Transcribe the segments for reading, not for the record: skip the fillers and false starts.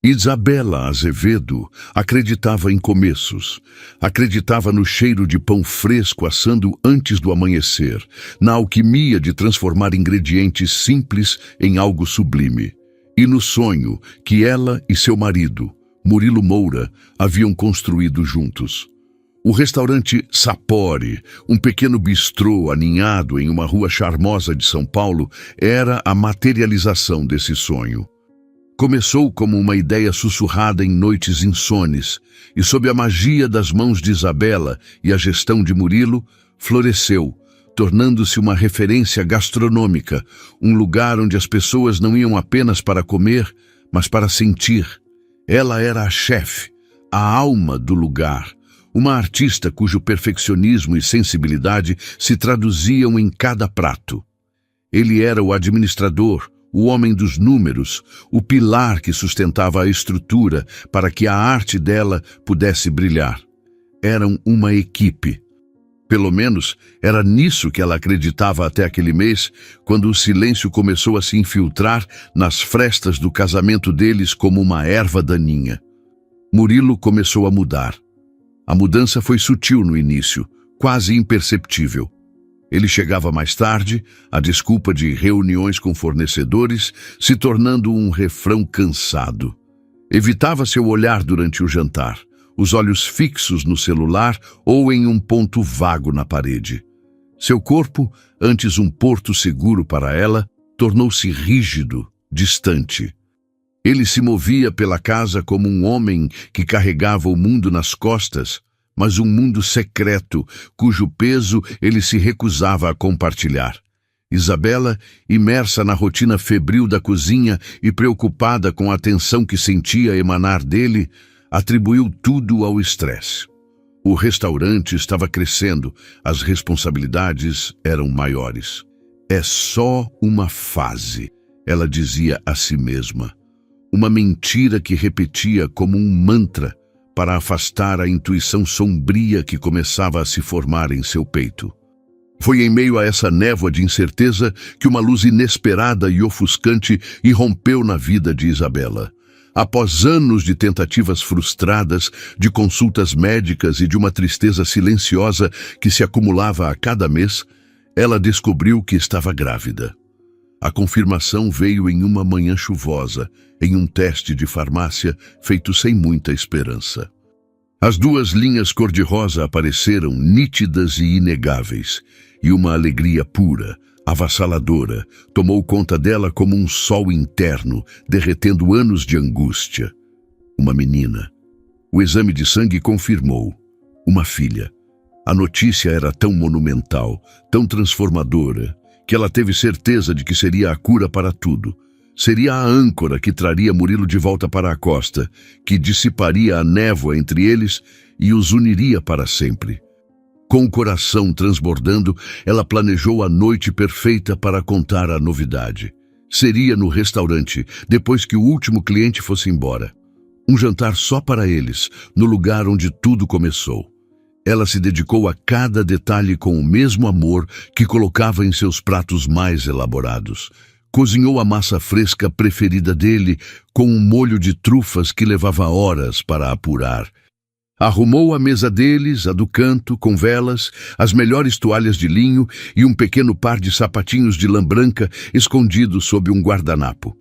Isabela Azevedo acreditava em começos, acreditava no cheiro de pão fresco assando antes do amanhecer, na alquimia de transformar ingredientes simples em algo sublime, e no sonho que ela e seu marido, Murilo Moura, haviam construído juntos. O restaurante Sapori, um pequeno bistrô aninhado em uma rua charmosa de São Paulo, era a materialização desse sonho. Começou como uma ideia sussurrada em noites insones, e sob a magia das mãos de Isabela e a gestão de Murilo, floresceu, tornando-se uma referência gastronômica, um lugar onde as pessoas não iam apenas para comer, mas para sentir. Ela era a chefe, a alma do lugar, uma artista cujo perfeccionismo e sensibilidade se traduziam em cada prato. Ele era o administrador, o homem dos números, o pilar que sustentava a estrutura para que a arte dela pudesse brilhar. Eram uma equipe. Pelo menos era nisso que ela acreditava até aquele mês, quando o silêncio começou a se infiltrar nas frestas do casamento deles como uma erva daninha. Murilo começou a mudar. A mudança foi sutil no início, quase imperceptível. Ele chegava mais tarde, a desculpa de reuniões com fornecedores, se tornando um refrão cansado. Evitava seu olhar durante o jantar, os olhos fixos no celular ou em um ponto vago na parede. Seu corpo, antes um porto seguro para ela, tornou-se rígido, distante. Ele se movia pela casa como um homem que carregava o mundo nas costas, mas um mundo secreto, cujo peso ele se recusava a compartilhar. Isabela, imersa na rotina febril da cozinha e preocupada com a tensão que sentia emanar dele, atribuiu tudo ao estresse. O restaurante estava crescendo, as responsabilidades eram maiores. É só uma fase, ela dizia a si mesma. Uma mentira que repetia como um mantra, para afastar a intuição sombria que começava a se formar em seu peito. Foi em meio a essa névoa de incerteza que uma luz inesperada e ofuscante irrompeu na vida de Isabela. Após anos de tentativas frustradas, de consultas médicas e de uma tristeza silenciosa que se acumulava a cada mês, ela descobriu que estava grávida. A confirmação veio em uma manhã chuvosa, em um teste de farmácia feito sem muita esperança. As duas linhas cor-de-rosa apareceram nítidas e inegáveis, e uma alegria pura, avassaladora, tomou conta dela como um sol interno, derretendo anos de angústia. Uma menina. O exame de sangue confirmou. Uma filha. A notícia era tão monumental, tão transformadora, que ela teve certeza de que seria a cura para tudo. Seria a âncora que traria Murilo de volta para a costa, que dissiparia a névoa entre eles e os uniria para sempre. Com o coração transbordando, ela planejou a noite perfeita para contar a novidade. Seria no restaurante, depois que o último cliente fosse embora. Um jantar só para eles, no lugar onde tudo começou. Ela se dedicou a cada detalhe com o mesmo amor que colocava em seus pratos mais elaborados. Cozinhou a massa fresca preferida dele com um molho de trufas que levava horas para apurar. Arrumou a mesa deles, a do canto, com velas, as melhores toalhas de linho e um pequeno par de sapatinhos de lã branca escondidos sob um guardanapo.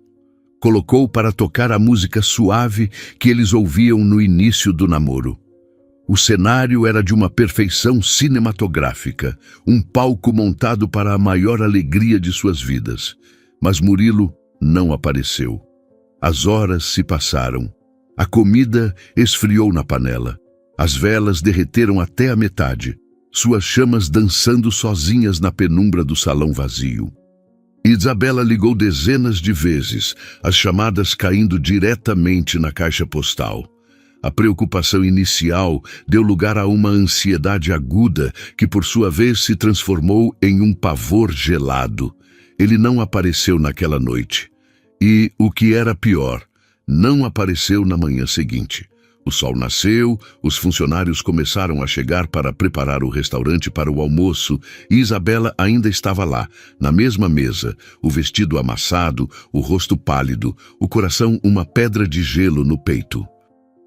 Colocou para tocar a música suave que eles ouviam no início do namoro. O cenário era de uma perfeição cinematográfica, um palco montado para a maior alegria de suas vidas. Mas Murilo não apareceu. As horas se passaram. A comida esfriou na panela. As velas derreteram até a metade, suas chamas dançando sozinhas na penumbra do salão vazio. Isabela ligou dezenas de vezes, as chamadas caindo diretamente na caixa postal. A preocupação inicial deu lugar a uma ansiedade aguda que, por sua vez, se transformou em um pavor gelado. Ele não apareceu naquela noite. E, o que era pior, não apareceu na manhã seguinte. O sol nasceu, os funcionários começaram a chegar para preparar o restaurante para o almoço e Isabela ainda estava lá, na mesma mesa, o vestido amassado, o rosto pálido, o coração uma pedra de gelo no peito.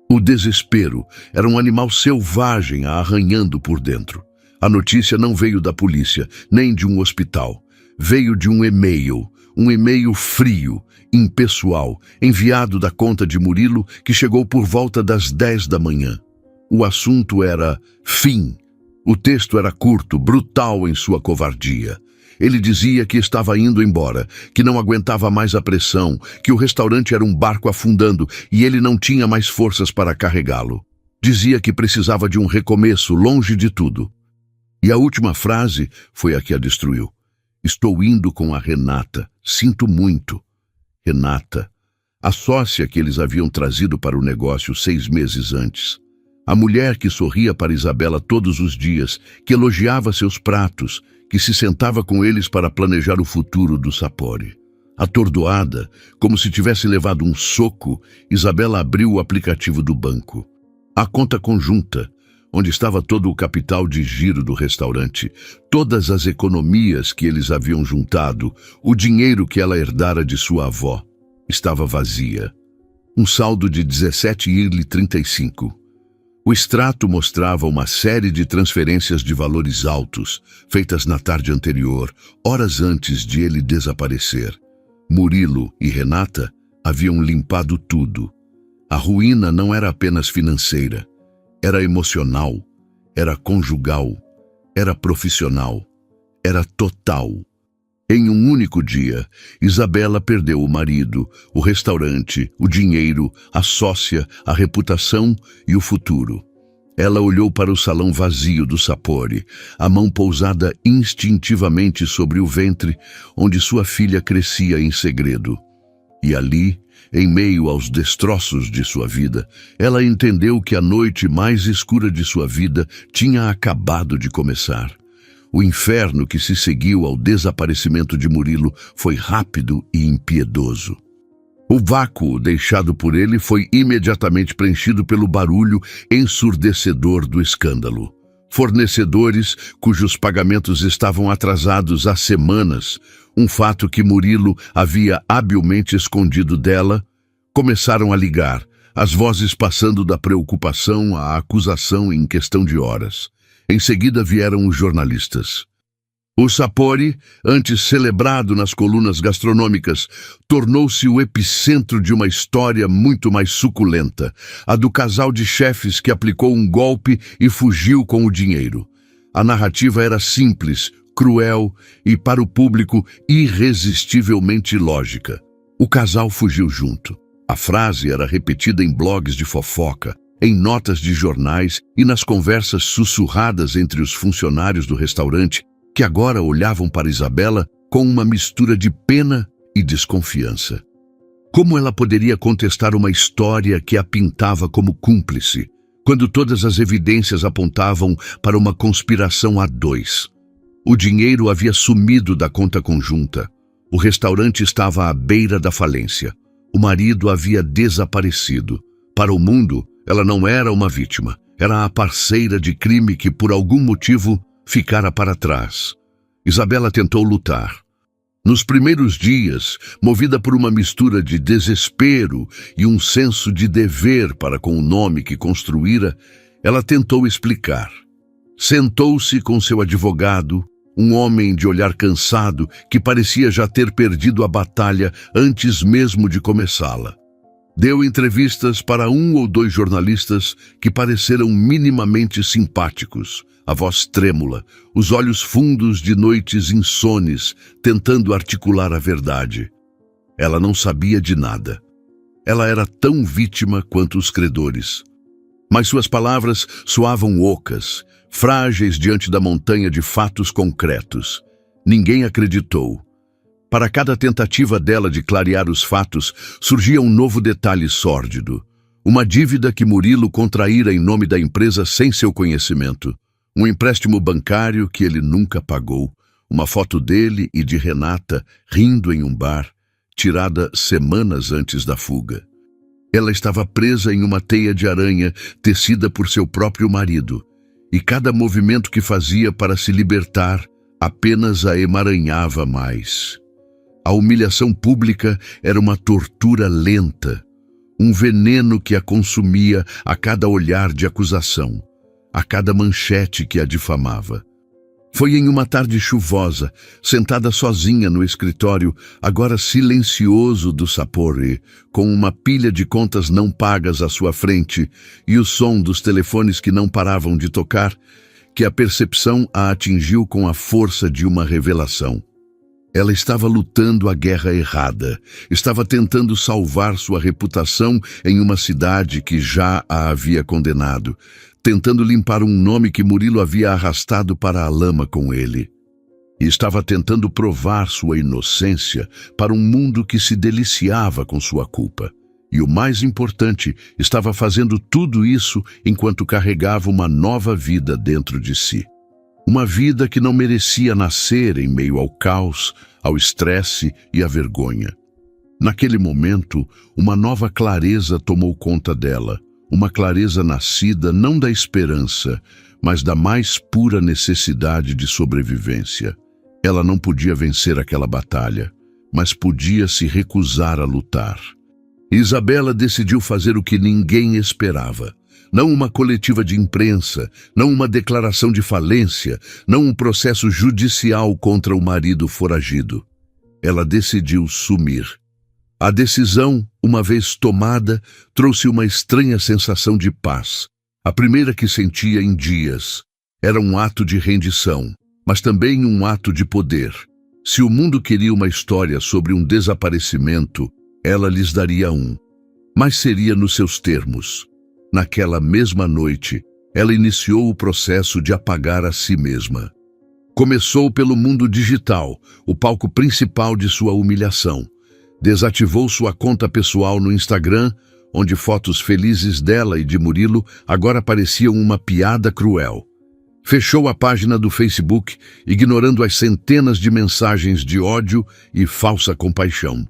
O desespero era um animal selvagem a arranhando por dentro. A notícia não veio da polícia, nem de um hospital. Veio de um e-mail frio, impessoal, enviado da conta de Murilo, que chegou por volta das 10 da manhã. O assunto era fim. O texto era curto, brutal em sua covardia. Ele dizia que estava indo embora, que não aguentava mais a pressão, que o restaurante era um barco afundando e ele não tinha mais forças para carregá-lo. Dizia que precisava de um recomeço, longe de tudo. E a última frase foi a que a destruiu. Estou indo com a Renata. Sinto muito. Renata, a sócia que eles haviam trazido para o negócio 6 meses antes. A mulher que sorria para Isabela todos os dias, que elogiava seus pratos, que se sentava com eles para planejar o futuro do Sapori. Atordoada, como se tivesse levado um soco, Isabela abriu o aplicativo do banco. A conta conjunta, onde estava todo o capital de giro do restaurante, todas as economias que eles haviam juntado, o dinheiro que ela herdara de sua avó, estava vazia. Um saldo de 17,35. O extrato mostrava uma série de transferências de valores altos, feitas na tarde anterior, horas antes de ele desaparecer. Murilo e Renata haviam limpado tudo. A ruína não era apenas financeira. Era emocional, era conjugal, era profissional, era total. Em um único dia, Isabela perdeu o marido, o restaurante, o dinheiro, a sócia, a reputação e o futuro. Ela olhou para o salão vazio do Sapori, a mão pousada instintivamente sobre o ventre, onde sua filha crescia em segredo. E ali, em meio aos destroços de sua vida, ela entendeu que a noite mais escura de sua vida tinha acabado de começar. O inferno que se seguiu ao desaparecimento de Murilo foi rápido e impiedoso. O vácuo deixado por ele foi imediatamente preenchido pelo barulho ensurdecedor do escândalo. Fornecedores cujos pagamentos estavam atrasados há semanas, um fato que Murilo havia habilmente escondido dela, começaram a ligar, as vozes passando da preocupação à acusação em questão de horas. Em seguida vieram os jornalistas. O Sapori, antes celebrado nas colunas gastronômicas, tornou-se o epicentro de uma história muito mais suculenta, a do casal de chefes que aplicou um golpe e fugiu com o dinheiro. A narrativa era simples, cruel e, para o público, irresistivelmente lógica. O casal fugiu junto. A frase era repetida em blogs de fofoca, em notas de jornais e nas conversas sussurradas entre os funcionários do restaurante, que agora olhavam para Isabela com uma mistura de pena e desconfiança. Como ela poderia contestar uma história que a pintava como cúmplice, quando todas as evidências apontavam para uma conspiração a dois? O dinheiro havia sumido da conta conjunta. O restaurante estava à beira da falência. O marido havia desaparecido. Para o mundo, ela não era uma vítima. Era a parceira de crime que, por algum motivo, ficara para trás. Isabela tentou lutar. Nos primeiros dias, movida por uma mistura de desespero e um senso de dever para com o nome que construíra, ela tentou explicar. Sentou-se com seu advogado, um homem de olhar cansado que parecia já ter perdido a batalha antes mesmo de começá-la. Deu entrevistas para 1 ou 2 jornalistas que pareceram minimamente simpáticos, a voz trêmula, os olhos fundos de noites insones, tentando articular a verdade. Ela não sabia de nada. Ela era tão vítima quanto os credores. Mas suas palavras soavam ocas, frágeis diante da montanha de fatos concretos. Ninguém acreditou. Para cada tentativa dela de clarear os fatos, surgia um novo detalhe sórdido. Uma dívida que Murilo contraíra em nome da empresa sem seu conhecimento. Um empréstimo bancário que ele nunca pagou. Uma foto dele e de Renata rindo em um bar, tirada semanas antes da fuga. Ela estava presa em uma teia de aranha tecida por seu próprio marido, e cada movimento que fazia para se libertar apenas a emaranhava mais. A humilhação pública era uma tortura lenta, um veneno que a consumia a cada olhar de acusação, a cada manchete que a difamava. Foi em uma tarde chuvosa, sentada sozinha no escritório, agora silencioso do Sapporo, com uma pilha de contas não pagas à sua frente e o som dos telefones que não paravam de tocar, que a percepção a atingiu com a força de uma revelação. Ela estava lutando a guerra errada, estava tentando salvar sua reputação em uma cidade que já a havia condenado, tentando limpar um nome que Murilo havia arrastado para a lama com ele. E estava tentando provar sua inocência para um mundo que se deliciava com sua culpa. E o mais importante, estava fazendo tudo isso enquanto carregava uma nova vida dentro de si. Uma vida que não merecia nascer em meio ao caos, ao estresse e à vergonha. Naquele momento, uma nova clareza tomou conta dela, uma clareza nascida não da esperança, mas da mais pura necessidade de sobrevivência. Ela não podia vencer aquela batalha, mas podia se recusar a lutar. Isabela decidiu fazer o que ninguém esperava. Não uma coletiva de imprensa, não uma declaração de falência, não um processo judicial contra o marido foragido. Ela decidiu sumir. A decisão, uma vez tomada, trouxe uma estranha sensação de paz, a primeira que sentia em dias. Era um ato de rendição, mas também um ato de poder. Se o mundo queria uma história sobre um desaparecimento, ela lhes daria um. Mas seria nos seus termos. Naquela mesma noite, ela iniciou o processo de apagar a si mesma. Começou pelo mundo digital, o palco principal de sua humilhação. Desativou sua conta pessoal no Instagram, onde fotos felizes dela e de Murilo agora pareciam uma piada cruel. Fechou a página do Facebook, ignorando as centenas de mensagens de ódio e falsa compaixão.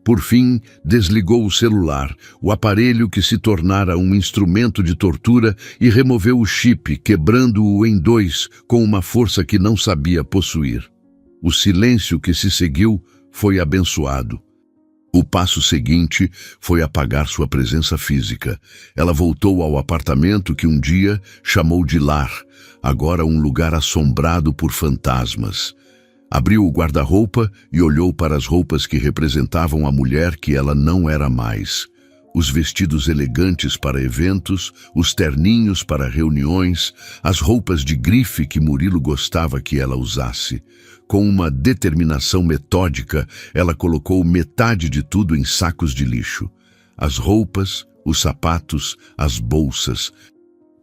Por fim, desligou o celular, o aparelho que se tornara um instrumento de tortura, e removeu o chip, quebrando-o em dois com uma força que não sabia possuir. O silêncio que se seguiu foi abençoado. O passo seguinte foi apagar sua presença física. Ela voltou ao apartamento que um dia chamou de lar, agora um lugar assombrado por fantasmas. Abriu o guarda-roupa e olhou para as roupas que representavam a mulher que ela não era mais. Os vestidos elegantes para eventos, os terninhos para reuniões, as roupas de grife que Murilo gostava que ela usasse. Com uma determinação metódica, ela colocou metade de tudo em sacos de lixo. As roupas, os sapatos, as bolsas.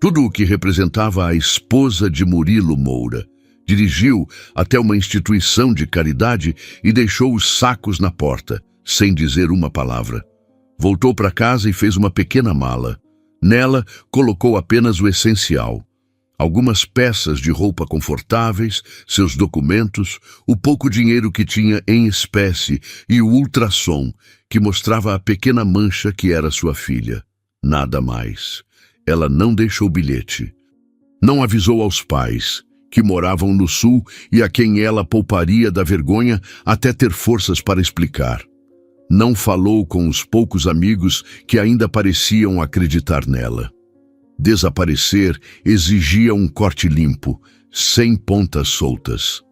Tudo o que representava a esposa de Murilo Moura. Dirigiu até uma instituição de caridade e deixou os sacos na porta, sem dizer uma palavra. Voltou para casa e fez uma pequena mala. Nela, colocou apenas o essencial. Algumas peças de roupa confortáveis, seus documentos, o pouco dinheiro que tinha em espécie e o ultrassom, que mostrava a pequena mancha que era sua filha. Nada mais. Ela não deixou bilhete. Não avisou aos pais, que moravam no sul e a quem ela pouparia da vergonha até ter forças para explicar. Não falou com os poucos amigos que ainda pareciam acreditar nela. Desaparecer exigia um corte limpo, sem pontas soltas.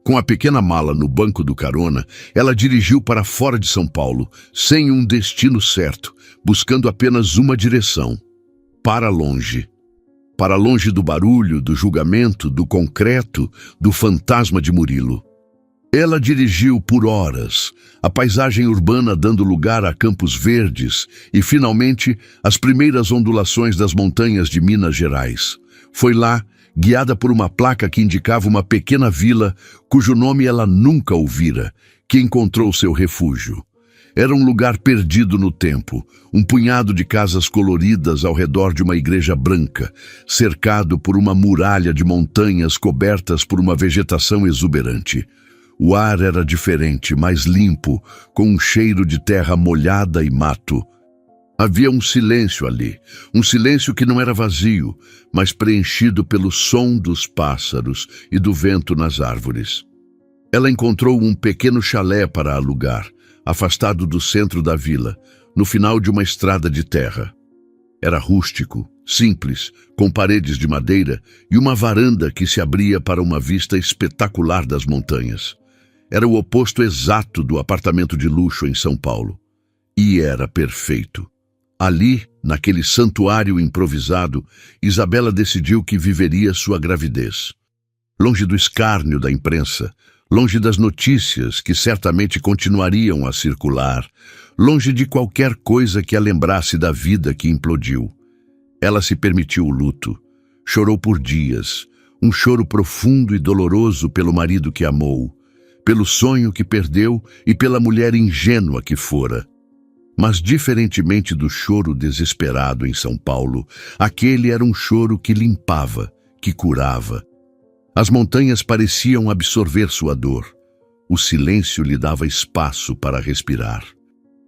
Com a pequena mala no banco do carona, ela dirigiu para fora de São Paulo, sem um destino certo, buscando apenas uma direção: para longe. Para longe do barulho, do julgamento, do concreto, do fantasma de Murilo. Ela dirigiu por horas, a paisagem urbana dando lugar a campos verdes e, finalmente, as primeiras ondulações das montanhas de Minas Gerais. Foi lá, guiada por uma placa que indicava uma pequena vila, cujo nome ela nunca ouvira, que encontrou seu refúgio. Era um lugar perdido no tempo, um punhado de casas coloridas ao redor de uma igreja branca, cercado por uma muralha de montanhas cobertas por uma vegetação exuberante. O ar era diferente, mais limpo, com um cheiro de terra molhada e mato. Havia um silêncio ali, um silêncio que não era vazio, mas preenchido pelo som dos pássaros e do vento nas árvores. Ela encontrou um pequeno chalé para alugar, afastado do centro da vila, no final de uma estrada de terra. Era rústico, simples, com paredes de madeira e uma varanda que se abria para uma vista espetacular das montanhas. Era o oposto exato do apartamento de luxo em São Paulo. E era perfeito. Ali, naquele santuário improvisado, Isabela decidiu que viveria sua gravidez. Longe do escárnio da imprensa, longe das notícias que certamente continuariam a circular, longe de qualquer coisa que a lembrasse da vida que implodiu. Ela se permitiu o luto. Chorou por dias, um choro profundo e doloroso pelo marido que amou, pelo sonho que perdeu e pela mulher ingênua que fora. Mas, diferentemente do choro desesperado em São Paulo, aquele era um choro que limpava, que curava. As montanhas pareciam absorver sua dor. O silêncio lhe dava espaço para respirar.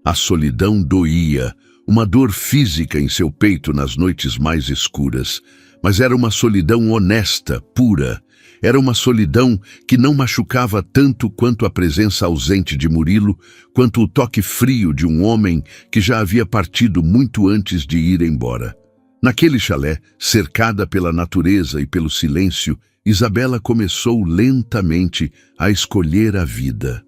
A solidão doía, uma dor física em seu peito nas noites mais escuras, mas era uma solidão honesta, pura. Era uma solidão que não machucava tanto quanto a presença ausente de Murilo, quanto o toque frio de um homem que já havia partido muito antes de ir embora. Naquele chalé, cercada pela natureza e pelo silêncio, Isabela começou lentamente a escolher a vida.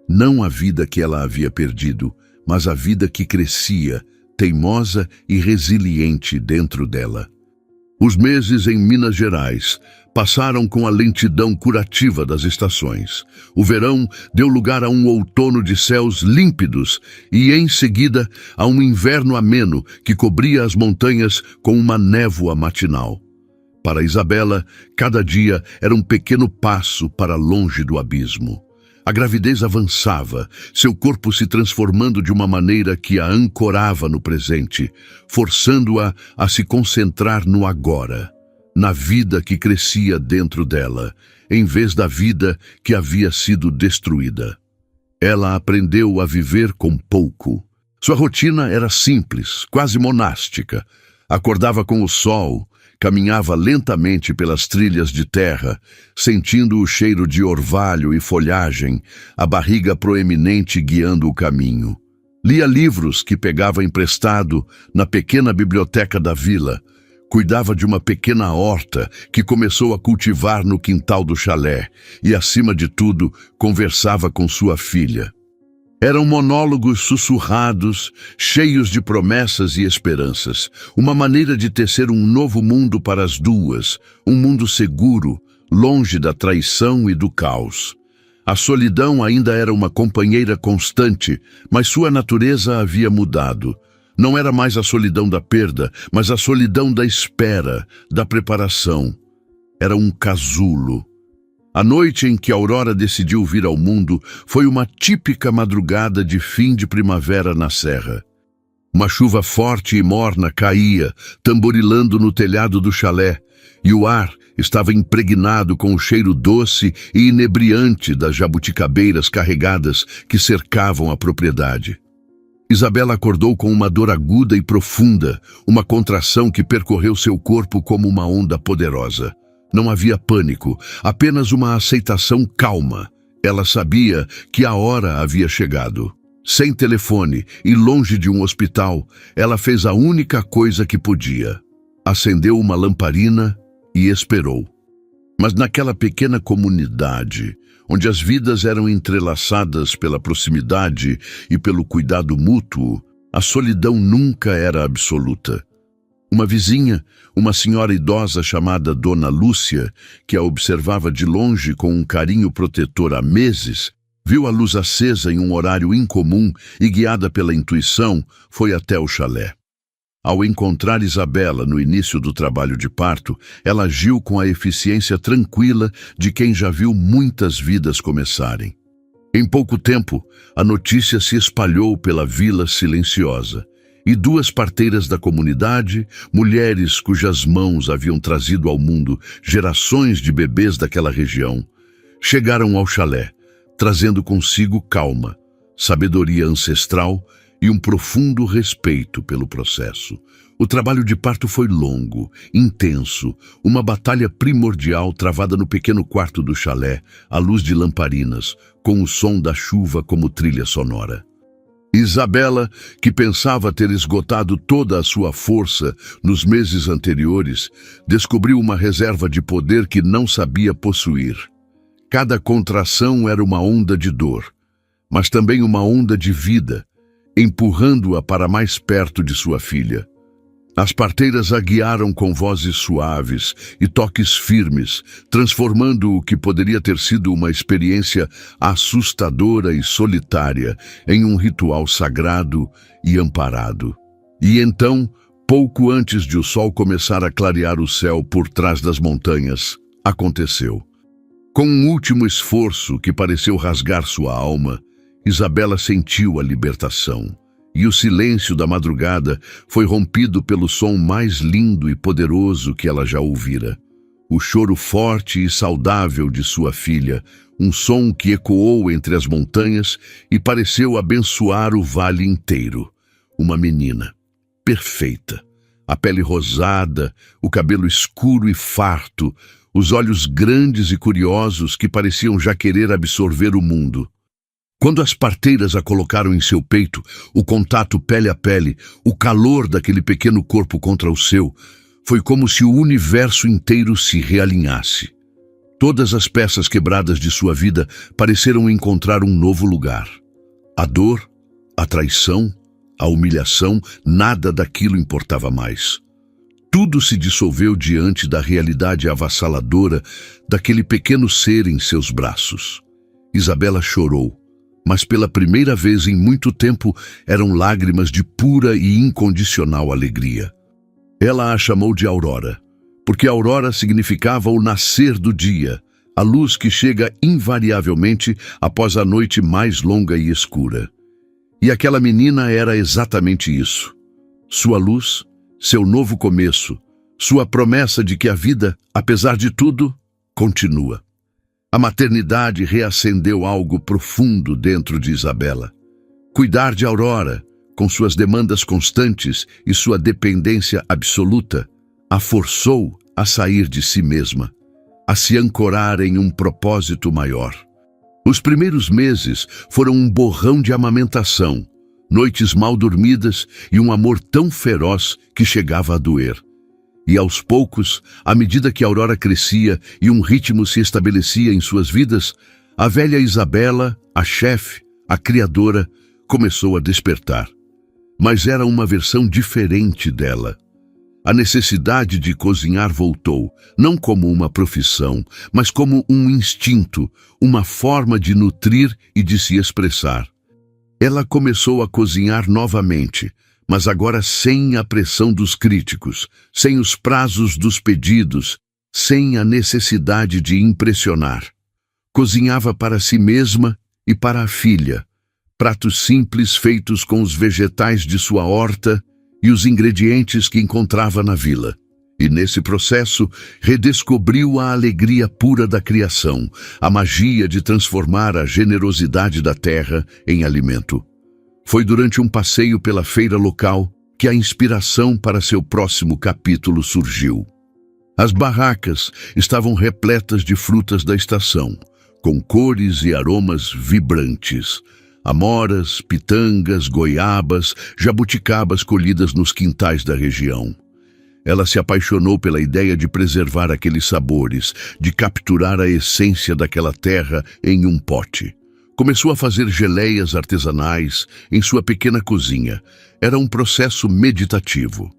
Não a vida que ela havia perdido, mas a vida que crescia, teimosa e resiliente dentro dela. Os meses em Minas Gerais passaram com a lentidão curativa das estações. O verão deu lugar a um outono de céus límpidos e, em seguida, a um inverno ameno que cobria as montanhas com uma névoa matinal. Para Isabela, cada dia era um pequeno passo para longe do abismo. A gravidez avançava, seu corpo se transformando de uma maneira que a ancorava no presente, forçando-a a se concentrar no agora, na vida que crescia dentro dela, em vez da vida que havia sido destruída. Ela aprendeu a viver com pouco. Sua rotina era simples, quase monástica. Acordava com o sol, caminhava lentamente pelas trilhas de terra, sentindo o cheiro de orvalho e folhagem, a barriga proeminente guiando o caminho. Lia livros que pegava emprestado na pequena biblioteca da vila. Cuidava de uma pequena horta que começou a cultivar no quintal do chalé e, acima de tudo, conversava com sua filha. Eram monólogos sussurrados, cheios de promessas e esperanças, uma maneira de tecer um novo mundo para as duas, um mundo seguro, longe da traição e do caos. A solidão ainda era uma companheira constante, mas sua natureza havia mudado. Não era mais a solidão da perda, mas a solidão da espera, da preparação. Era um casulo. A noite em que Aurora decidiu vir ao mundo foi uma típica madrugada de fim de primavera na serra. Uma chuva forte e morna caía, tamborilando no telhado do chalé, e o ar estava impregnado com o cheiro doce e inebriante das jabuticabeiras carregadas que cercavam a propriedade. Isabela acordou com uma dor aguda e profunda, uma contração que percorreu seu corpo como uma onda poderosa. Não havia pânico, apenas uma aceitação calma. Ela sabia que a hora havia chegado. Sem telefone e longe de um hospital, ela fez a única coisa que podia. Acendeu uma lamparina e esperou. Mas naquela pequena comunidade, onde as vidas eram entrelaçadas pela proximidade e pelo cuidado mútuo, a solidão nunca era absoluta. Uma vizinha, uma senhora idosa chamada Dona Lúcia, que a observava de longe com um carinho protetor há meses, viu a luz acesa em um horário incomum e, guiada pela intuição, foi até o chalé. Ao encontrar Isabela no início do trabalho de parto, ela agiu com a eficiência tranquila de quem já viu muitas vidas começarem. Em pouco tempo, a notícia se espalhou pela vila silenciosa. E duas parteiras da comunidade, mulheres cujas mãos haviam trazido ao mundo gerações de bebês daquela região, chegaram ao chalé, trazendo consigo calma, sabedoria ancestral e um profundo respeito pelo processo. O trabalho de parto foi longo, intenso, uma batalha primordial travada no pequeno quarto do chalé, à luz de lamparinas, com o som da chuva como trilha sonora. Isabela, que pensava ter esgotado toda a sua força nos meses anteriores, descobriu uma reserva de poder que não sabia possuir. Cada contração era uma onda de dor, mas também uma onda de vida, empurrando-a para mais perto de sua filha. As parteiras a guiaram com vozes suaves e toques firmes, transformando o que poderia ter sido uma experiência assustadora e solitária em um ritual sagrado e amparado. E então, pouco antes de o sol começar a clarear o céu por trás das montanhas, aconteceu. Com um último esforço que pareceu rasgar sua alma, Isabela sentiu a libertação. E o silêncio da madrugada foi rompido pelo som mais lindo e poderoso que ela já ouvira. O choro forte e saudável de sua filha, um som que ecoou entre as montanhas e pareceu abençoar o vale inteiro. Uma menina, perfeita, a pele rosada, o cabelo escuro e farto, os olhos grandes e curiosos que pareciam já querer absorver o mundo. Quando as parteiras a colocaram em seu peito, o contato pele a pele, o calor daquele pequeno corpo contra o seu, foi como se o universo inteiro se realinhasse. Todas as peças quebradas de sua vida pareceram encontrar um novo lugar. A dor, a traição, a humilhação, nada daquilo importava mais. Tudo se dissolveu diante da realidade avassaladora daquele pequeno ser em seus braços. Isabela chorou. Mas pela primeira vez em muito tempo eram lágrimas de pura e incondicional alegria. Ela a chamou de Aurora, porque Aurora significava o nascer do dia, a luz que chega invariavelmente após a noite mais longa e escura. E aquela menina era exatamente isso. Sua luz, seu novo começo, sua promessa de que a vida, apesar de tudo, continua. A maternidade reacendeu algo profundo dentro de Isabela. Cuidar de Aurora, com suas demandas constantes e sua dependência absoluta, a forçou a sair de si mesma, a se ancorar em um propósito maior. Os primeiros meses foram um borrão de amamentação, noites mal dormidas e um amor tão feroz que chegava a doer. E aos poucos, à medida que Aurora crescia e um ritmo se estabelecia em suas vidas, a velha Isabela, a chefe, a criadora, começou a despertar. Mas era uma versão diferente dela. A necessidade de cozinhar voltou, não como uma profissão, mas como um instinto, uma forma de nutrir e de se expressar. Ela começou a cozinhar novamente, mas agora sem a pressão dos críticos, sem os prazos dos pedidos, sem a necessidade de impressionar. Cozinhava para si mesma e para a filha, pratos simples feitos com os vegetais de sua horta e os ingredientes que encontrava na vila. E nesse processo, redescobriu a alegria pura da criação, a magia de transformar a generosidade da terra em alimento. Foi durante um passeio pela feira local que a inspiração para seu próximo capítulo surgiu. As barracas estavam repletas de frutas da estação, com cores e aromas vibrantes. Amoras, pitangas, goiabas, jabuticabas colhidas nos quintais da região. Ela se apaixonou pela ideia de preservar aqueles sabores, de capturar a essência daquela terra em um pote. Começou a fazer geleias artesanais em sua pequena cozinha. Era um processo meditativo.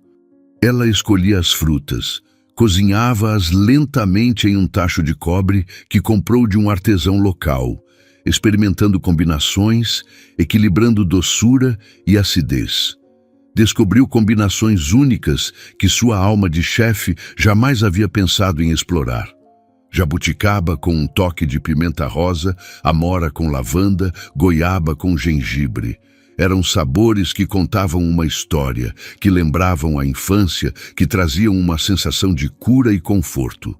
Ela escolhia as frutas, cozinhava-as lentamente em um tacho de cobre que comprou de um artesão local, experimentando combinações, equilibrando doçura e acidez. Descobriu combinações únicas que sua alma de chefe jamais havia pensado em explorar. Jabuticaba com um toque de pimenta rosa, amora com lavanda, goiaba com gengibre. Eram sabores que contavam uma história, que lembravam a infância, que traziam uma sensação de cura e conforto.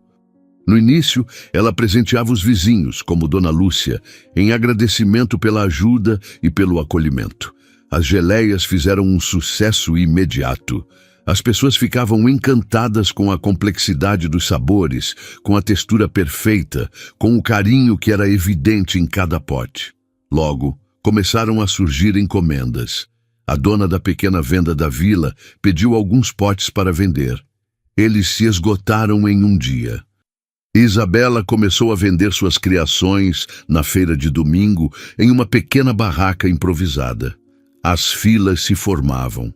No início, ela presenteava os vizinhos, como Dona Lúcia, em agradecimento pela ajuda e pelo acolhimento. As geleias fizeram um sucesso imediato. As pessoas ficavam encantadas com a complexidade dos sabores, com a textura perfeita, com o carinho que era evidente em cada pote. Logo, começaram a surgir encomendas. A dona da pequena venda da vila pediu alguns potes para vender. Eles se esgotaram em um dia. Isabela começou a vender suas criações na feira de domingo em uma pequena barraca improvisada. As filas se formavam.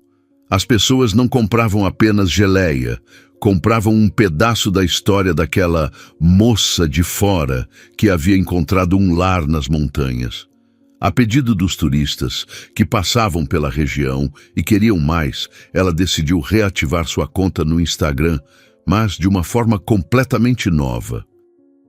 As pessoas não compravam apenas geleia, compravam um pedaço da história daquela moça de fora que havia encontrado um lar nas montanhas. A pedido dos turistas que passavam pela região e queriam mais, ela decidiu reativar sua conta no Instagram, mas de uma forma completamente nova.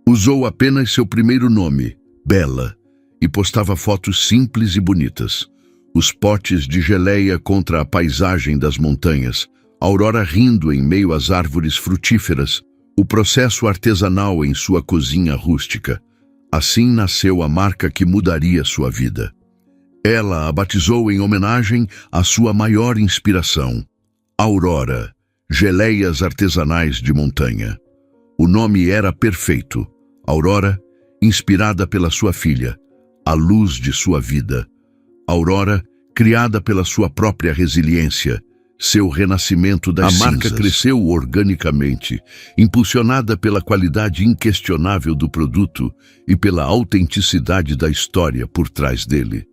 Usou apenas seu primeiro nome, Bela, e postava fotos simples e bonitas. Os potes de geleia contra a paisagem das montanhas, a aurora rindo em meio às árvores frutíferas, o processo artesanal em sua cozinha rústica. Assim nasceu a marca que mudaria sua vida. Ela a batizou em homenagem à sua maior inspiração, Aurora, geleias artesanais de montanha. O nome era perfeito. Aurora, inspirada pela sua filha, a luz de sua vida. Aurora, criada pela sua própria resiliência, seu renascimento das cinzas. A marca cresceu organicamente, impulsionada pela qualidade inquestionável do produto e pela autenticidade da história por trás dele.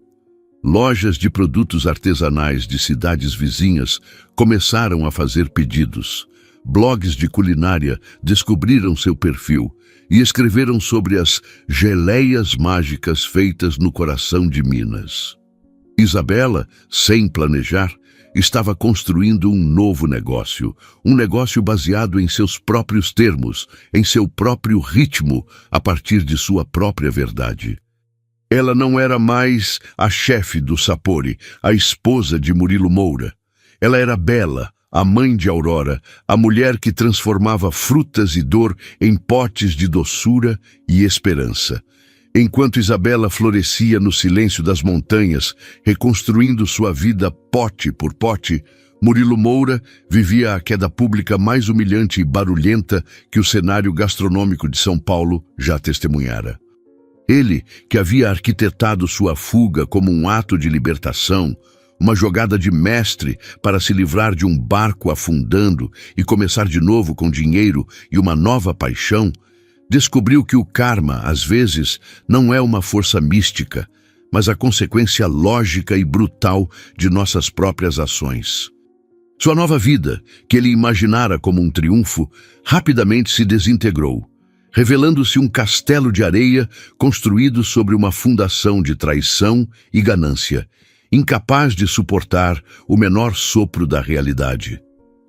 Lojas de produtos artesanais de cidades vizinhas começaram a fazer pedidos. Blogs de culinária descobriram seu perfil e escreveram sobre as geleias mágicas feitas no coração de Minas. Isabela, sem planejar, estava construindo um novo negócio, um negócio baseado em seus próprios termos, em seu próprio ritmo, a partir de sua própria verdade. Ela não era mais a chefe do Sapori, a esposa de Murilo Moura. Ela era Bela, a mãe de Aurora, a mulher que transformava frutas e dor em potes de doçura e esperança. Enquanto Isabela florescia no silêncio das montanhas, reconstruindo sua vida pote por pote, Murilo Moura vivia a queda pública mais humilhante e barulhenta que o cenário gastronômico de São Paulo já testemunhara. Ele, que havia arquitetado sua fuga como um ato de libertação, uma jogada de mestre para se livrar de um barco afundando e começar de novo com dinheiro e uma nova paixão, descobriu que o karma, às vezes, não é uma força mística, mas a consequência lógica e brutal de nossas próprias ações. Sua nova vida, que ele imaginara como um triunfo, rapidamente se desintegrou, revelando-se um castelo de areia construído sobre uma fundação de traição e ganância, incapaz de suportar o menor sopro da realidade.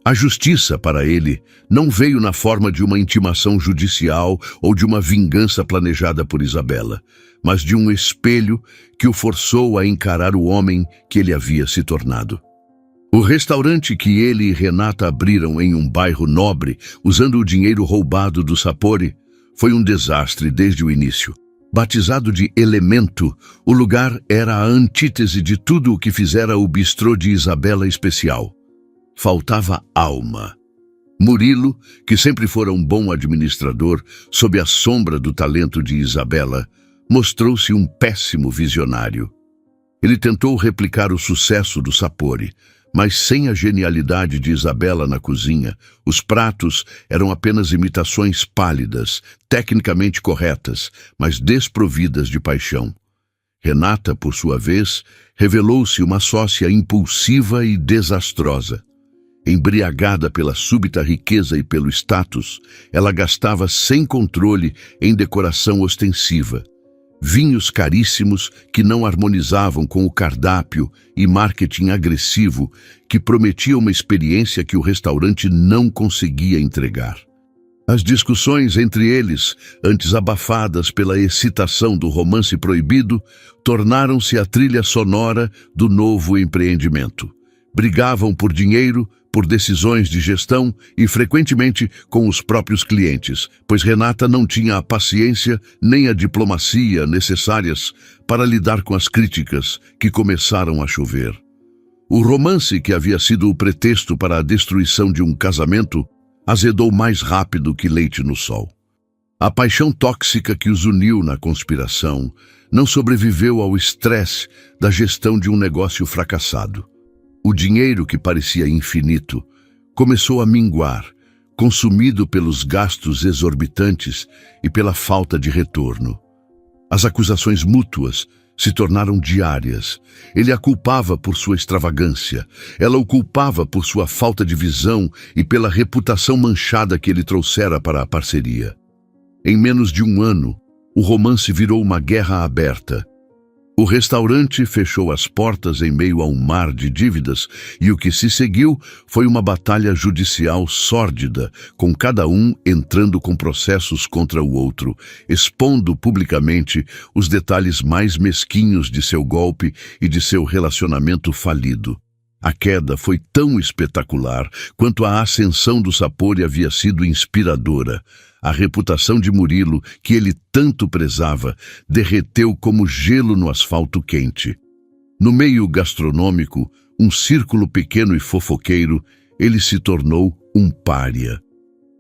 A justiça, para ele, não veio na forma de uma intimação judicial ou de uma vingança planejada por Isabela, mas de um espelho que o forçou a encarar o homem que ele havia se tornado. O restaurante que ele e Renata abriram em um bairro nobre, usando o dinheiro roubado do Sapori, foi um desastre desde o início. Batizado de Elemento, o lugar era a antítese de tudo o que fizera o bistrô de Isabela especial. Faltava alma. Murilo, que sempre fora um bom administrador, sob a sombra do talento de Isabela, mostrou-se um péssimo visionário. Ele tentou replicar o sucesso do Sapori, mas sem a genialidade de Isabela na cozinha, os pratos eram apenas imitações pálidas, tecnicamente corretas, mas desprovidas de paixão. Renata, por sua vez, revelou-se uma sócia impulsiva e desastrosa. Embriagada pela súbita riqueza e pelo status, ela gastava sem controle em decoração ostensiva. Vinhos caríssimos que não harmonizavam com o cardápio e marketing agressivo que prometia uma experiência que o restaurante não conseguia entregar. As discussões entre eles, antes abafadas pela excitação do romance proibido, tornaram-se a trilha sonora do novo empreendimento. Brigavam por dinheiro, por decisões de gestão e, frequentemente, com os próprios clientes, pois Renata não tinha a paciência nem a diplomacia necessárias para lidar com as críticas que começaram a chover. O romance que havia sido o pretexto para a destruição de um casamento azedou mais rápido que leite no sol. A paixão tóxica que os uniu na conspiração não sobreviveu ao estresse da gestão de um negócio fracassado. O dinheiro, que parecia infinito, começou a minguar, consumido pelos gastos exorbitantes e pela falta de retorno. As acusações mútuas se tornaram diárias. Ele a culpava por sua extravagância, ela o culpava por sua falta de visão e pela reputação manchada que ele trouxera para a parceria. Em menos de um ano, o romance virou uma guerra aberta. O restaurante fechou as portas em meio a um mar de dívidas e o que se seguiu foi uma batalha judicial sórdida, com cada um entrando com processos contra o outro, expondo publicamente os detalhes mais mesquinhos de seu golpe e de seu relacionamento falido. A queda foi tão espetacular quanto a ascensão do Sapori havia sido inspiradora. A reputação de Murilo, que ele tanto prezava, derreteu como gelo no asfalto quente. No meio gastronômico, um círculo pequeno e fofoqueiro, ele se tornou um pária.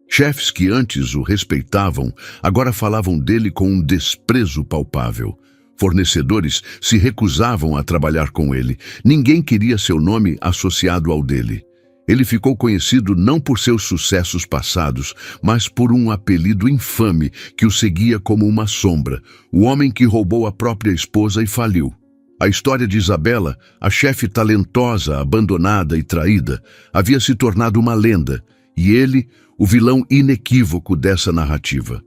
Chefes que antes o respeitavam, agora falavam dele com um desprezo palpável. Fornecedores se recusavam a trabalhar com ele. Ninguém queria seu nome associado ao dele. Ele ficou conhecido não por seus sucessos passados, mas por um apelido infame que o seguia como uma sombra: o homem que roubou a própria esposa e faliu. A história de Isabela, a chefe talentosa, abandonada e traída, havia se tornado uma lenda, e ele, o vilão inequívoco dessa narrativa.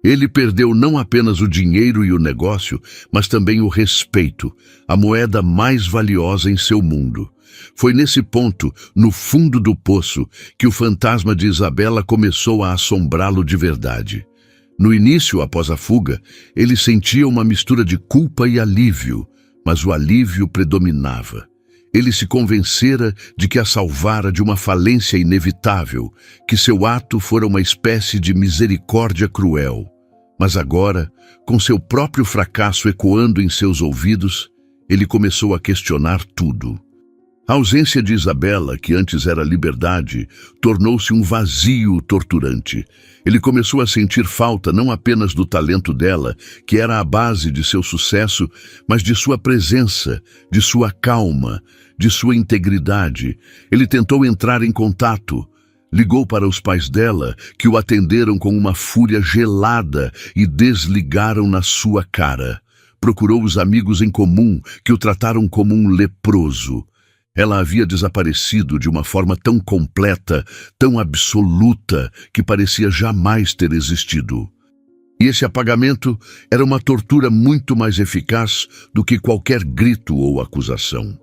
Ele perdeu não apenas o dinheiro e o negócio, mas também o respeito, a moeda mais valiosa em seu mundo. Foi nesse ponto, no fundo do poço, que o fantasma de Isabela começou a assombrá-lo de verdade. No início, após a fuga, ele sentia uma mistura de culpa e alívio, mas o alívio predominava. Ele se convencera de que a salvara de uma falência inevitável, que seu ato fora uma espécie de misericórdia cruel. Mas agora, com seu próprio fracasso ecoando em seus ouvidos, ele começou a questionar tudo. A ausência de Isabela, que antes era liberdade, tornou-se um vazio torturante. Ele começou a sentir falta não apenas do talento dela, que era a base de seu sucesso, mas de sua presença, de sua calma, de sua integridade. Ele tentou entrar em contato. Ligou para os pais dela, que o atenderam com uma fúria gelada e desligaram na sua cara. Procurou os amigos em comum, que o trataram como um leproso. Ela havia desaparecido de uma forma tão completa, tão absoluta, que parecia jamais ter existido. E esse apagamento era uma tortura muito mais eficaz do que qualquer grito ou acusação.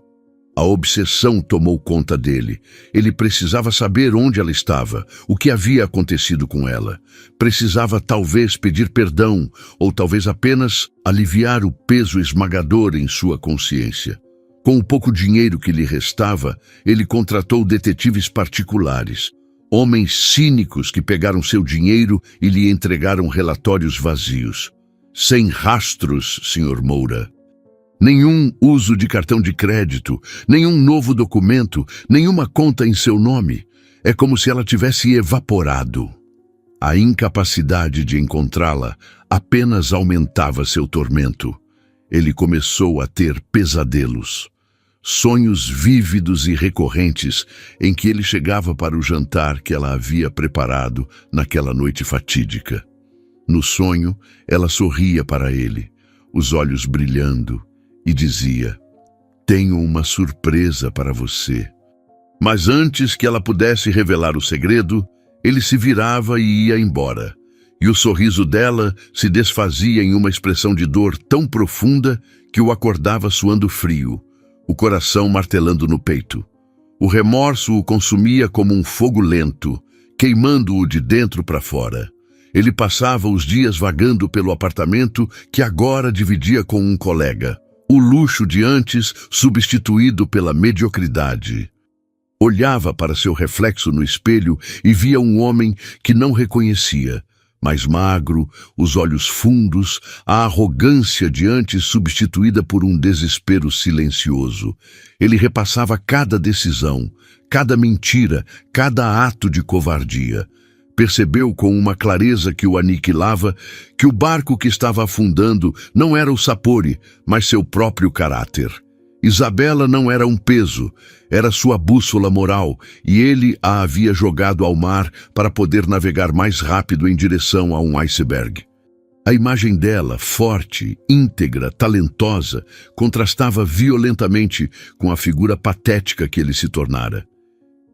A obsessão tomou conta dele. Ele precisava saber onde ela estava, o que havia acontecido com ela. Precisava talvez pedir perdão, ou talvez apenas aliviar o peso esmagador em sua consciência. Com o pouco dinheiro que lhe restava, ele contratou detetives particulares, homens cínicos que pegaram seu dinheiro e lhe entregaram relatórios vazios. Sem rastros, Sr. Moura. Nenhum uso de cartão de crédito, nenhum novo documento, nenhuma conta em seu nome. É como se ela tivesse evaporado. A incapacidade de encontrá-la apenas aumentava seu tormento. Ele começou a ter pesadelos. Sonhos vívidos e recorrentes em que ele chegava para o jantar que ela havia preparado naquela noite fatídica. No sonho, ela sorria para ele, os olhos brilhando, e dizia: "Tenho uma surpresa para você." Mas antes que ela pudesse revelar o segredo, ele se virava e ia embora. E o sorriso dela se desfazia em uma expressão de dor tão profunda que o acordava suando frio, o coração martelando no peito. O remorso o consumia como um fogo lento, queimando-o de dentro para fora. Ele passava os dias vagando pelo apartamento que agora dividia com um colega. O luxo de antes substituído pela mediocridade. Olhava para seu reflexo no espelho e via um homem que não reconhecia. Mais magro, os olhos fundos, a arrogância de antes substituída por um desespero silencioso. Ele repassava cada decisão, cada mentira, cada ato de covardia. Percebeu com uma clareza que o aniquilava que o barco que estava afundando não era o Sapori, mas seu próprio caráter. Isabela não era um peso, era sua bússola moral, e ele a havia jogado ao mar para poder navegar mais rápido em direção a um iceberg. A imagem dela, forte, íntegra, talentosa, contrastava violentamente com a figura patética que ele se tornara.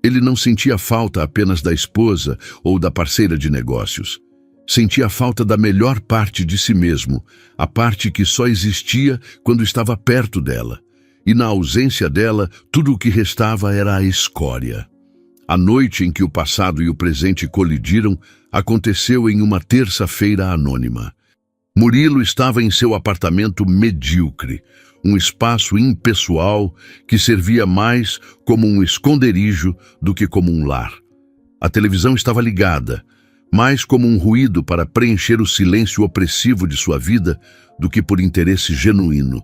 Ele não sentia falta apenas da esposa ou da parceira de negócios. Sentia falta da melhor parte de si mesmo, a parte que só existia quando estava perto dela. E na ausência dela, tudo o que restava era a escória. A noite em que o passado e o presente colidiram aconteceu em uma terça-feira anônima. Murilo estava em seu apartamento medíocre, um espaço impessoal que servia mais como um esconderijo do que como um lar. A televisão estava ligada, mais como um ruído para preencher o silêncio opressivo de sua vida do que por interesse genuíno.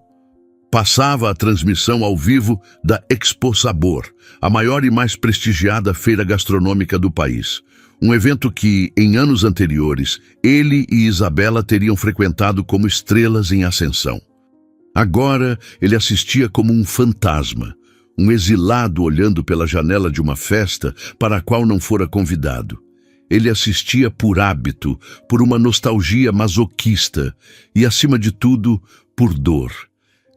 Passava a transmissão ao vivo da Expo Sabor, a maior e mais prestigiada feira gastronômica do país. Um evento que, em anos anteriores, ele e Isabela teriam frequentado como estrelas em ascensão. Agora, ele assistia como um fantasma, um exilado olhando pela janela de uma festa para a qual não fora convidado. Ele assistia por hábito, por uma nostalgia masoquista e, acima de tudo, por dor.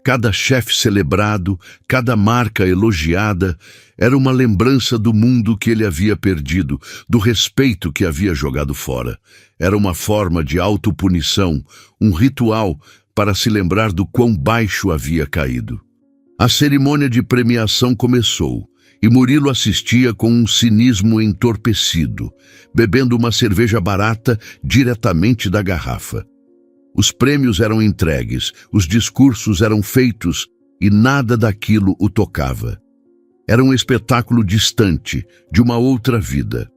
Cada chefe celebrado, cada marca elogiada, era uma lembrança do mundo que ele havia perdido, do respeito que havia jogado fora. Era uma forma de autopunição, um ritual para se lembrar do quão baixo havia caído. A cerimônia de premiação começou, e Murilo assistia com um cinismo entorpecido, bebendo uma cerveja barata diretamente da garrafa. Os prêmios eram entregues, os discursos eram feitos e nada daquilo o tocava. Era um espetáculo distante, de uma outra vida.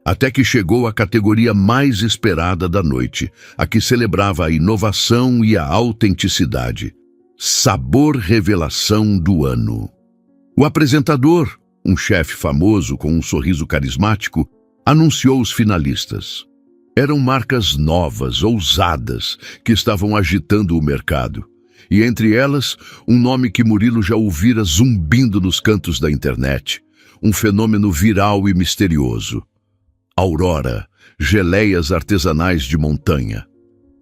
Até que chegou a categoria mais esperada da noite, a que celebrava a inovação e a autenticidade. Sabor Revelação do Ano. O apresentador, um chefe famoso com um sorriso carismático, anunciou os finalistas. Eram marcas novas, ousadas, que estavam agitando o mercado. E entre elas, um nome que Murilo já ouvira zumbindo nos cantos da internet. Um fenômeno viral e misterioso. Aurora, geleias artesanais de montanha.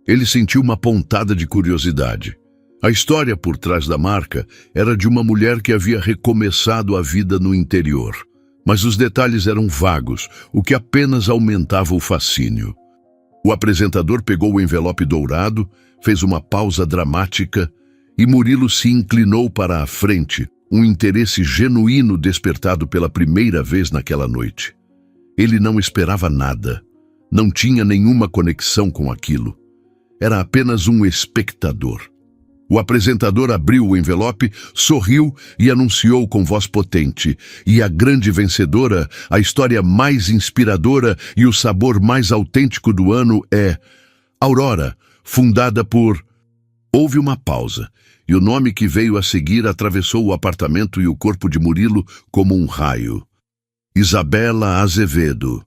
Ele sentiu uma pontada de curiosidade. A história por trás da marca era de uma mulher que havia recomeçado a vida no interior. Mas os detalhes eram vagos, o que apenas aumentava o fascínio. O apresentador pegou o envelope dourado, fez uma pausa dramática e Murilo se inclinou para a frente, um interesse genuíno despertado pela primeira vez naquela noite. Ele não esperava nada, não tinha nenhuma conexão com aquilo. Era apenas um espectador. O apresentador abriu o envelope, sorriu e anunciou com voz potente: e a grande vencedora, a história mais inspiradora e o sabor mais autêntico do ano é Aurora, fundada por... Houve uma pausa, e o nome que veio a seguir atravessou o apartamento e o corpo de Murilo como um raio. Isabela Azevedo.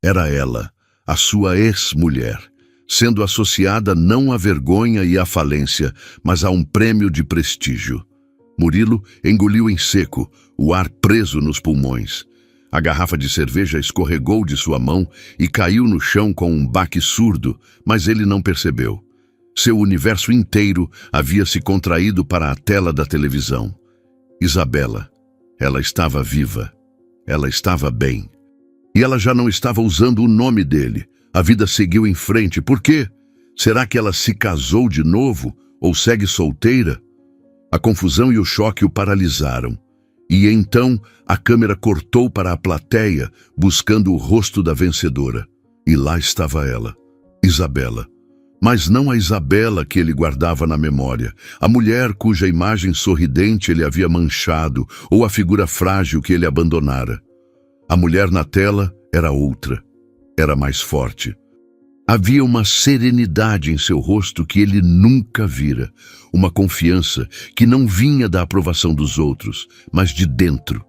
Era ela, a sua ex-mulher, sendo associada não à vergonha e à falência, mas a um prêmio de prestígio. Murilo engoliu em seco, o ar preso nos pulmões. A garrafa de cerveja escorregou de sua mão e caiu no chão com um baque surdo, mas ele não percebeu. Seu universo inteiro havia se contraído para a tela da televisão. Isabela. Ela estava viva. Ela estava bem. E ela já não estava usando o nome dele. A vida seguiu em frente. Por quê? Será que ela se casou de novo ou segue solteira? A confusão e o choque o paralisaram. E então a câmera cortou para a plateia, buscando o rosto da vencedora. E lá estava ela, Isabela. Mas não a Isabela que ele guardava na memória, a mulher cuja imagem sorridente ele havia manchado, ou a figura frágil que ele abandonara. A mulher na tela era outra. Era mais forte. Havia uma serenidade em seu rosto que ele nunca vira, uma confiança que não vinha da aprovação dos outros, mas de dentro.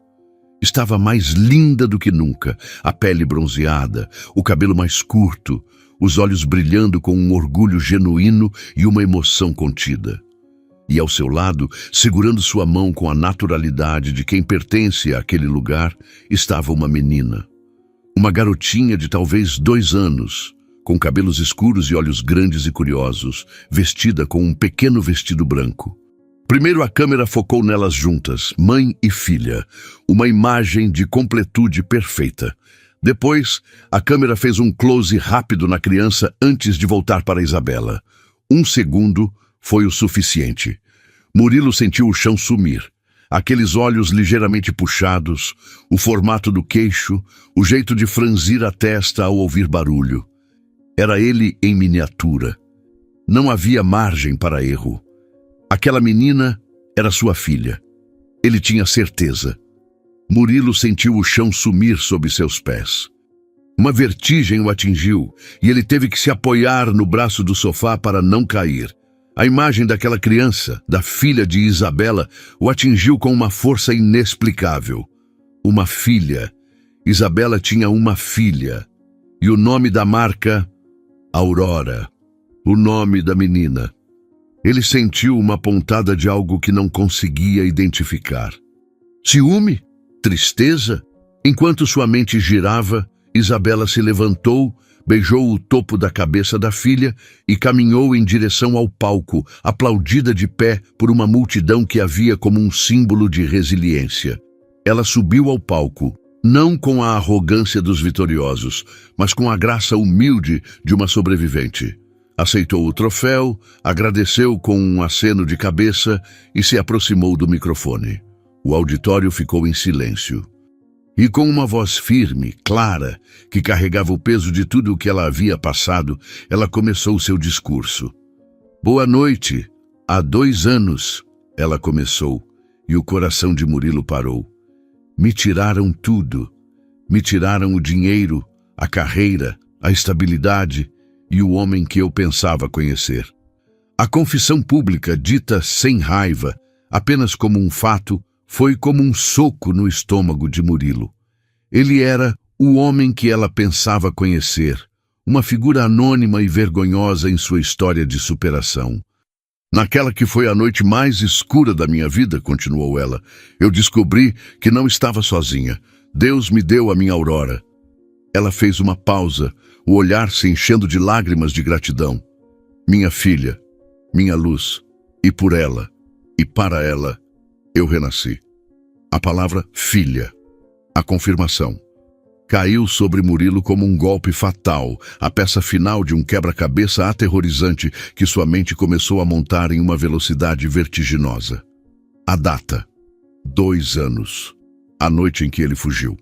Estava mais linda do que nunca, a pele bronzeada, o cabelo mais curto, os olhos brilhando com um orgulho genuíno e uma emoção contida. E ao seu lado, segurando sua mão com a naturalidade de quem pertence àquele lugar, estava uma menina. Uma garotinha de talvez 2 anos, com cabelos escuros e olhos grandes e curiosos, vestida com um pequeno vestido branco. Primeiro a câmera focou nelas juntas, mãe e filha, uma imagem de completude perfeita. Depois, a câmera fez um close rápido na criança antes de voltar para Isabela. 1 segundo foi o suficiente. Murilo sentiu o chão sumir. Aqueles olhos ligeiramente puxados, o formato do queixo, o jeito de franzir a testa ao ouvir barulho. Era ele em miniatura. Não havia margem para erro. Aquela menina era sua filha. Ele tinha certeza. Murilo sentiu o chão sumir sob seus pés. Uma vertigem o atingiu e ele teve que se apoiar no braço do sofá para não cair. A imagem daquela criança, da filha de Isabela, o atingiu com uma força inexplicável. Uma filha. Isabela tinha uma filha. E o nome da marca? Aurora. O nome da menina. Ele sentiu uma pontada de algo que não conseguia identificar. Ciúme? Tristeza? Enquanto sua mente girava, Isabela se levantou, beijou o topo da cabeça da filha e caminhou em direção ao palco, aplaudida de pé por uma multidão que a via como um símbolo de resiliência. Ela subiu ao palco, não com a arrogância dos vitoriosos, mas com a graça humilde de uma sobrevivente. Aceitou o troféu, agradeceu com um aceno de cabeça e se aproximou do microfone. O auditório ficou em silêncio. E com uma voz firme, clara, que carregava o peso de tudo o que ela havia passado, ela começou seu discurso. Boa noite. Há 2 anos, ela começou, e o coração de Murilo parou. Me tiraram tudo. Me tiraram o dinheiro, a carreira, a estabilidade e o homem que eu pensava conhecer. A confissão pública, dita sem raiva, apenas como um fato, foi como um soco no estômago de Murilo. Ele era o homem que ela pensava conhecer, uma figura anônima e vergonhosa em sua história de superação. Naquela que foi a noite mais escura da minha vida, continuou ela, eu descobri que não estava sozinha. Deus me deu a minha Aurora. Ela fez uma pausa, o olhar se enchendo de lágrimas de gratidão. Minha filha, minha luz, e por ela, e para ela, eu renasci. A palavra filha, a confirmação, caiu sobre Murilo como um golpe fatal, a peça final de um quebra-cabeça aterrorizante que sua mente começou a montar em uma velocidade vertiginosa. A data, 2 anos, a noite em que ele fugiu.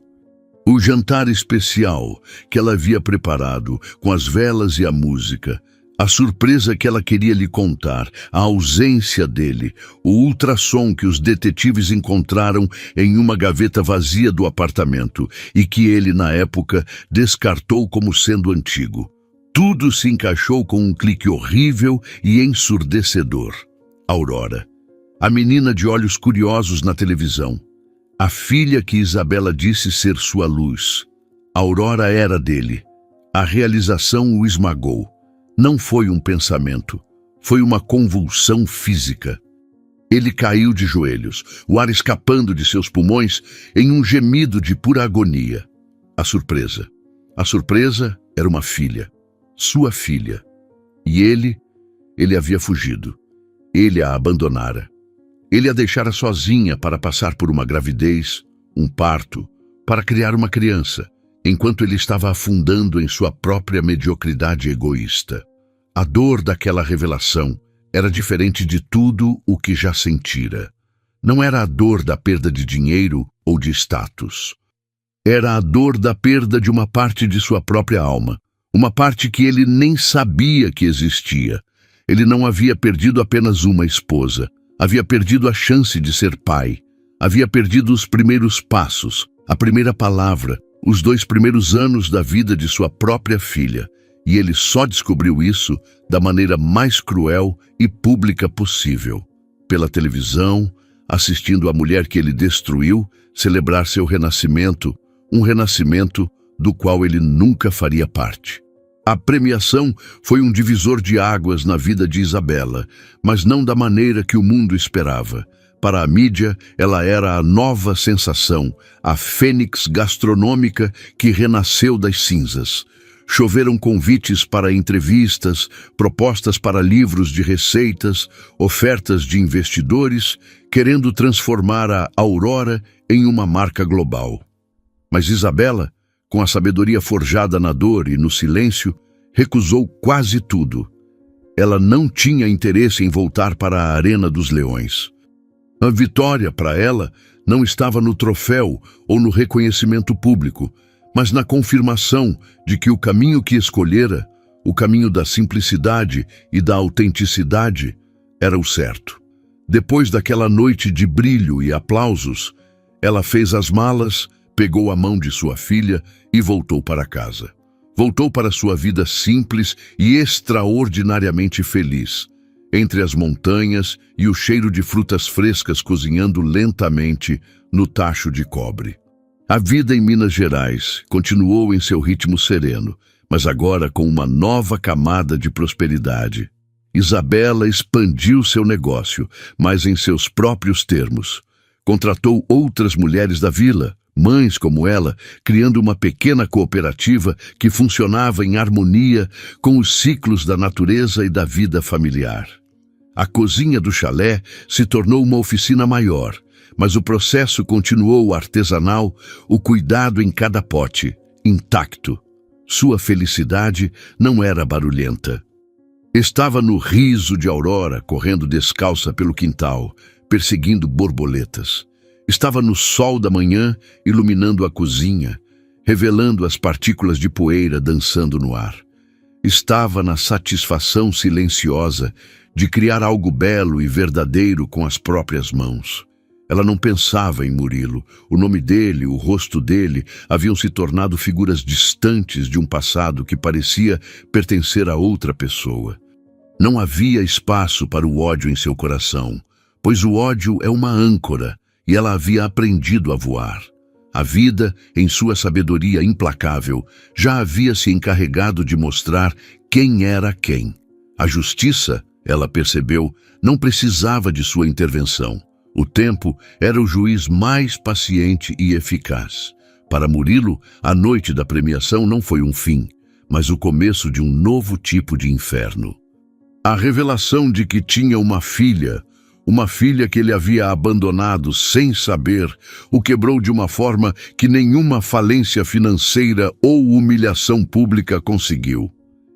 O jantar especial que ela havia preparado, com as velas e a música, a surpresa que ela queria lhe contar, a ausência dele, o ultrassom que os detetives encontraram em uma gaveta vazia do apartamento e que ele, na época, descartou como sendo antigo. Tudo se encaixou com um clique horrível e ensurdecedor. Aurora, a menina de olhos curiosos na televisão, a filha que Isabela disse ser sua luz. Aurora era dele. A realização o esmagou. Não foi um pensamento, foi uma convulsão física. Ele caiu de joelhos, o ar escapando de seus pulmões em um gemido de pura agonia. A surpresa era uma filha, sua filha. E ele havia fugido. Ele a abandonara. Ele a deixara sozinha para passar por uma gravidez, um parto, para criar uma criança, enquanto ele estava afundando em sua própria mediocridade egoísta. A dor daquela revelação era diferente de tudo o que já sentira. Não era a dor da perda de dinheiro ou de status. Era a dor da perda de uma parte de sua própria alma, uma parte que ele nem sabia que existia. Ele não havia perdido apenas uma esposa, havia perdido a chance de ser pai, havia perdido os primeiros passos, a primeira palavra, os 2 primeiros anos da vida de sua própria filha. E ele só descobriu isso da maneira mais cruel e pública possível. Pela televisão, assistindo a mulher que ele destruiu celebrar seu renascimento, um renascimento do qual ele nunca faria parte. A premiação foi um divisor de águas na vida de Isabela, mas não da maneira que o mundo esperava. Para a mídia, ela era a nova sensação, a fênix gastronômica que renasceu das cinzas. Choveram convites para entrevistas, propostas para livros de receitas, ofertas de investidores, querendo transformar a Aurora em uma marca global. Mas Isabela, com a sabedoria forjada na dor e no silêncio, recusou quase tudo. Ela não tinha interesse em voltar para a Arena dos Leões. A vitória, para ela, não estava no troféu ou no reconhecimento público, mas na confirmação de que o caminho que escolhera, o caminho da simplicidade e da autenticidade, era o certo. Depois daquela noite de brilho e aplausos, ela fez as malas, pegou a mão de sua filha e voltou para casa. Voltou para sua vida simples e extraordinariamente feliz, entre as montanhas e o cheiro de frutas frescas cozinhando lentamente no tacho de cobre. A vida em Minas Gerais continuou em seu ritmo sereno, mas agora com uma nova camada de prosperidade. Isabela expandiu seu negócio, mas em seus próprios termos. Contratou outras mulheres da vila, mães como ela, criando uma pequena cooperativa que funcionava em harmonia com os ciclos da natureza e da vida familiar. A cozinha do chalé se tornou uma oficina maior, mas o processo continuou artesanal, o cuidado em cada pote, intacto. Sua felicidade não era barulhenta. Estava no riso de Aurora, correndo descalça pelo quintal, perseguindo borboletas. Estava no sol da manhã, iluminando a cozinha, revelando as partículas de poeira dançando no ar. Estava na satisfação silenciosa de criar algo belo e verdadeiro com as próprias mãos. Ela não pensava em Murilo. O nome dele, o rosto dele, haviam se tornado figuras distantes de um passado que parecia pertencer a outra pessoa. Não havia espaço para o ódio em seu coração, pois o ódio é uma âncora, e ela havia aprendido a voar. A vida, em sua sabedoria implacável, já havia se encarregado de mostrar quem era quem. A justiça, ela percebeu, não precisava de sua intervenção. O tempo era o juiz mais paciente e eficaz. Para Murilo, a noite da premiação não foi um fim, mas o começo de um novo tipo de inferno. A revelação de que tinha uma filha que ele havia abandonado sem saber, o quebrou de uma forma que nenhuma falência financeira ou humilhação pública conseguiu.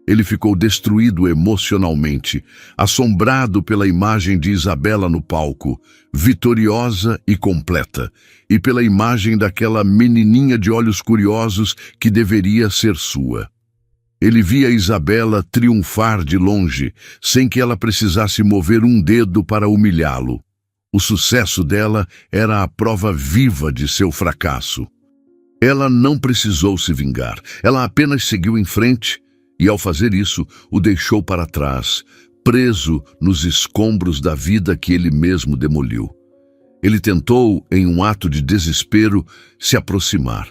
Ele ficou destruído emocionalmente, assombrado pela imagem de Isabela no palco, vitoriosa e completa, e pela imagem daquela menininha de olhos curiosos que deveria ser sua. Ele via Isabela triunfar de longe, sem que ela precisasse mover um dedo para humilhá-lo. O sucesso dela era a prova viva de seu fracasso. Ela não precisou se vingar, ela apenas seguiu em frente e, ao fazer isso, o deixou para trás, preso nos escombros da vida que ele mesmo demoliu. Ele tentou, em um ato de desespero, se aproximar.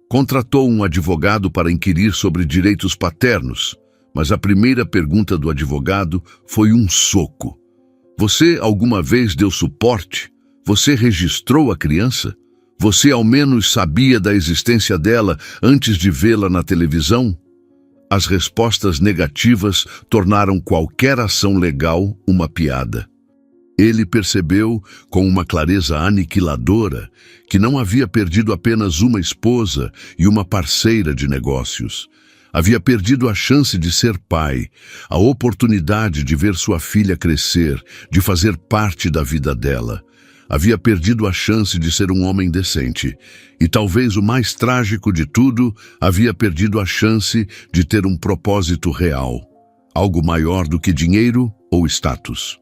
Contratou um advogado para inquirir sobre direitos paternos, mas a primeira pergunta do advogado foi um soco. Você alguma vez deu suporte? Você registrou a criança? Você ao menos sabia da existência dela antes de vê-la na televisão? As respostas negativas tornaram qualquer ação legal uma piada. Ele percebeu, com uma clareza aniquiladora, que não havia perdido apenas uma esposa e uma parceira de negócios. Havia perdido a chance de ser pai, a oportunidade de ver sua filha crescer, de fazer parte da vida dela. Havia perdido a chance de ser um homem decente. E talvez o mais trágico de tudo, havia perdido a chance de ter um propósito real, algo maior do que dinheiro ou status.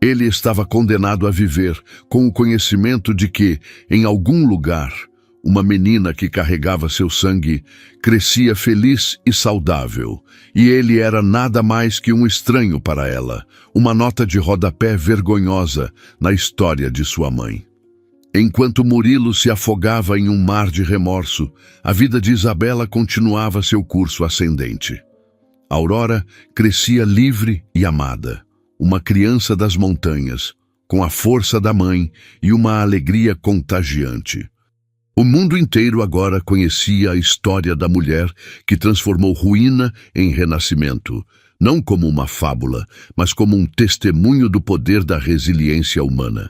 Ele estava condenado a viver com o conhecimento de que, em algum lugar, uma menina que carregava seu sangue, crescia feliz e saudável, e ele era nada mais que um estranho para ela, uma nota de rodapé vergonhosa na história de sua mãe. Enquanto Murilo se afogava em um mar de remorso, a vida de Isabela continuava seu curso ascendente. Aurora crescia livre e amada, uma criança das montanhas, com a força da mãe e uma alegria contagiante. O mundo inteiro agora conhecia a história da mulher que transformou ruína em renascimento, não como uma fábula, mas como um testemunho do poder da resiliência humana.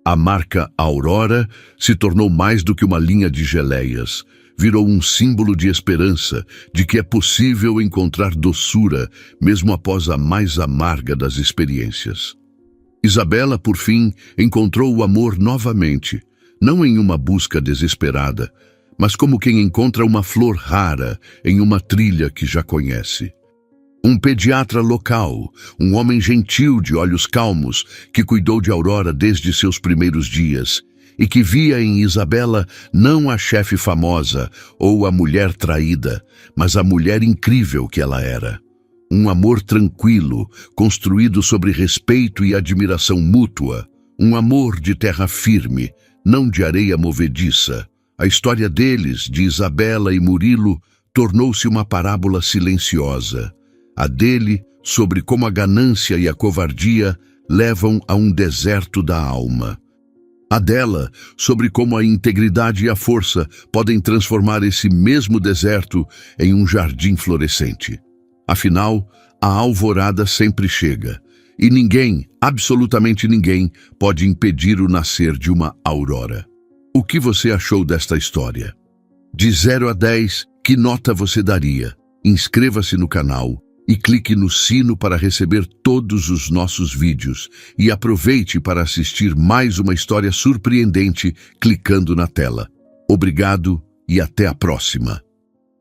A marca Aurora se tornou mais do que uma linha de geleias, virou um símbolo de esperança, de que é possível encontrar doçura mesmo após a mais amarga das experiências. Isabela, por fim, encontrou o amor novamente, não em uma busca desesperada, mas como quem encontra uma flor rara em uma trilha que já conhece. Um pediatra local, um homem gentil de olhos calmos, que cuidou de Aurora desde seus primeiros dias, e que via em Isabela não a chefe famosa ou a mulher traída, mas a mulher incrível que ela era. Um amor tranquilo, construído sobre respeito e admiração mútua, um amor de terra firme, não de areia movediça. A história deles, de Isabela e Murilo, tornou-se uma parábola silenciosa. A dele, sobre como a ganância e a covardia levam a um deserto da alma. A dela, sobre como a integridade e a força podem transformar esse mesmo deserto em um jardim florescente. Afinal, a alvorada sempre chega, e ninguém, absolutamente ninguém, pode impedir o nascer de uma aurora. O que você achou desta história? De 0 a 10, que nota você daria? Inscreva-se no canal e clique no sino para receber todos os nossos vídeos. E aproveite para assistir mais uma história surpreendente clicando na tela. Obrigado e até a próxima.